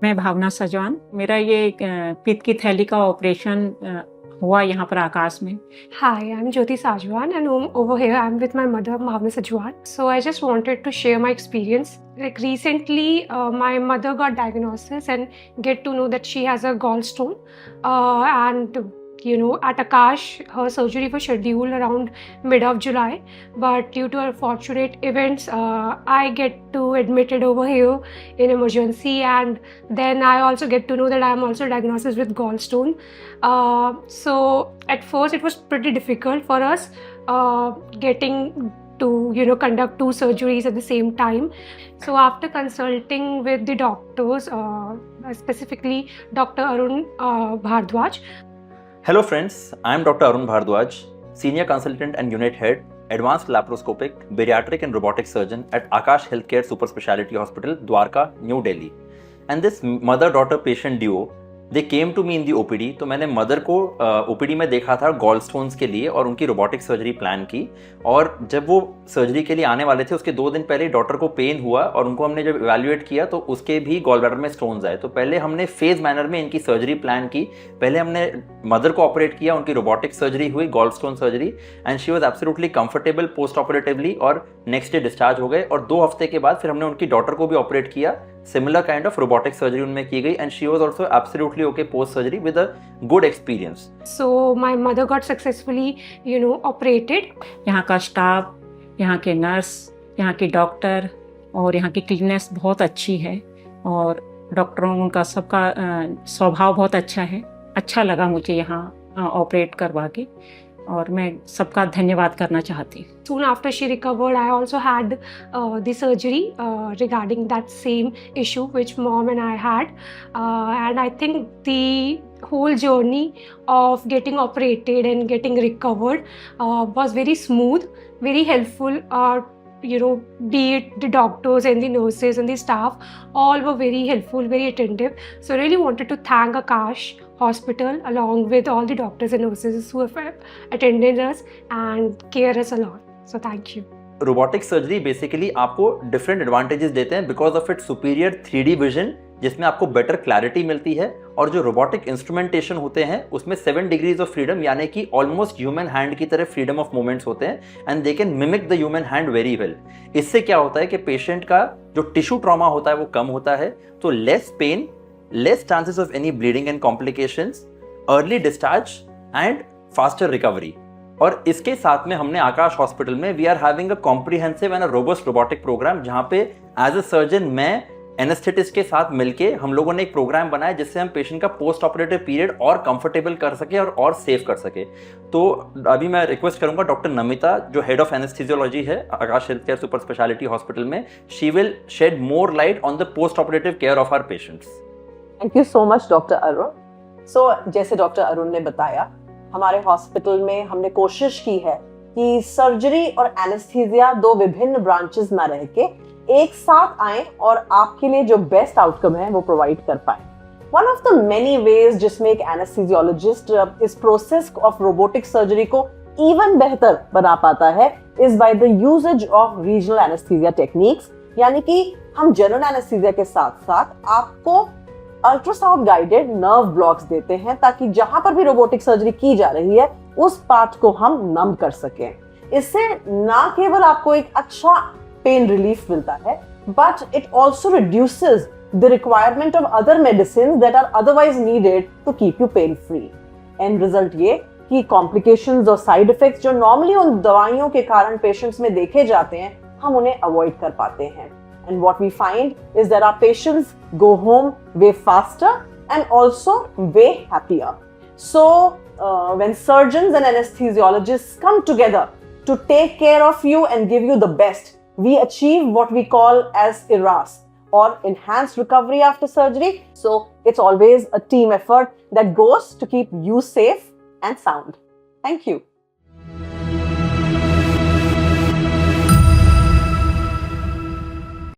मैं भावना सजवान, मेरा ये पित्त की थैली का ऑपरेशन हुआ यहाँ पर आकाश में। Hi, I'm Jyoti Sajwan and over here I'm with my mother Bhavna Sajwan. So I just wanted to share my experience. Like recently, my mother got diagnosis and get to know that she has a gallstone. And at Akash, her surgery was scheduled around mid of July. But due to unfortunate events, I get to admitted over here in emergency, and then I also get to know that I am also diagnosed with gallstone. So at first it was pretty difficult for us getting to conduct two surgeries at the same time. So after consulting with the doctors, specifically Dr. Arun Bhardwaj. Hello friends, I am Dr. Arun Bhardwaj, Senior Consultant and Unit Head, Advanced Laparoscopic, Bariatric and Robotic Surgeon at Akash Healthcare Super Speciality Hospital, Dwarka, New Delhi. And this mother-daughter patient duo, they came to me in the OPD. तो मैंने mother को OPD में देखा था gall stones के लिए और उनकी रोबोटिक सर्जरी प्लान की। और जब वो सर्जरी के लिए आने वाले थे उसके 2 दिन पहले डॉक्टर को पेन हुआ और उनको हमने जब इवैल्यूएट किया तो उसके भी गॉल ब्लैडर में स्टोन्स आए। तो पहले हमने फेज मैनर में इनकी सर्जरी प्लान की। पहले हमने मदर को ऑपरेट किया, उनकी रोबोटिक सर्जरी हुई, gall stone surgery, and she was absolutely comfortable post operatively और नेक्स्ट डे डिस्चार्ज हो गए। और 2 हफ्ते के बाद फिर हमने उनकी डॉटर को भी ऑपरेट किया। Similar kind of robotic surgery उनमें की गई, and she was also absolutely okay post surgery with a good experience. So my mother got successfully, operated. यहाँ का स्टाफ, यहाँ के नर्स, यहाँ के डॉक्टर और यहाँ की क्लीननेस बहुत अच्छी है और डॉक्टरों उनका सबका स्वभाव बहुत अच्छा है। अच्छा लगा मुझे यहाँ ऑपरेट करवा के और मैं सबका धन्यवाद करना चाहती। Soon after she recovered, I also had the surgery regarding that same issue which mom and I had, and I think the whole journey of getting operated and getting recovered was very smooth, very helpful. Be it the doctors and the nurses and the staff, all were very helpful, very attentive. So I really wanted to thank Akash Hospital along with all the doctors and nurses who have attended us and care us a lot. So thank you. Robotic surgery basically आपको different advantages देते हैं because of its superior 3D vision, जिसमें आपको better clarity मिलती है। और जो robotic instrumentation होते हैं उसमें 7 डिग्रीज ऑफ फ्रीडम, यानी कि ऑलमोस्ट ह्यूमन हैंड की तरह फ्रीडम ऑफ मूवमेंट्स होते हैं, and they can mimic the human hand very well. इससे क्या होता है कि पेशेंट का जो टिश्यू ट्रॉमा होता है वो कम होता है, तो less pain, less chances of any bleeding and complications, early discharge and faster recovery. और इसके साथ में हमने आकाश हॉस्पिटल में we are having a comprehensive and a robust robotic program, जहां पे एज अ सर्जन मैं एनेस्थेटिस्ट के साथ मिलके हम लोगों ने एक प्रोग्राम बनाया जिससे हम पेशेंट का पोस्ट ऑपरेटिव पीरियड और कंफर्टेबल कर सके और सेफ कर सके। तो अभी मैं रिक्वेस्ट करूंगा डॉक्टर नमिता, जो हेड ऑफ एनेस्थीसियोलॉजी है Aakash healthcare super speciality hospital में, she will shed more light on the post operative care of our patients. Thank you so much doctor Arun. So जैसे डॉक्टर अरुण ने बताया, हमारे हॉस्पिटल में हमने कोशिश की है कि सर्जरी और एनेस्थीसिया 2 विभिन्न ब्रांचेस ना रह के एक साथ आए और आपके लिए जो बेस्ट आउटकम है वो प्रोवाइड कर पाए। One of the many ways जिसमें एक एनेस्थीसियोलॉजिस्ट इस प्रोसेस ऑफ रोबोटिक सर्जरी को इवन बेहतर बना पाता है is by the usages of regional anaesthesia techniques, यानी कि हम जनरल एनेस्थीसिया के साथ साथ आपको अल्ट्रासाउंड गाइडेड नर्व ब्लॉक्स देते हैं ताकि जहां पर भी रोबोटिक सर्जरी की जा रही है उस पार्ट को हम नम कर सकें। इससे ना केवल आपको एक अच्छा पेन रिलीफ मिलता है, but it also reduces the requirement of other medicine that are otherwise needed to keep you pain free. And result ये कि कॉम्प्लिकेशंस और साइड इफेक्ट्स जो नॉर्मली उन दवाइयों के कारण पेशेंट्स में देखे जाते हैं, हम उन्हें अवॉइड कर पाते हैं। And what we find is that our patients go home way faster and also way happier. So when surgeons and anesthesiologists come together to take care of you and give you the best, we achieve what we call as ERAS, or enhanced recovery after surgery. So it's always a team effort that goes to keep you safe and sound. Thank you.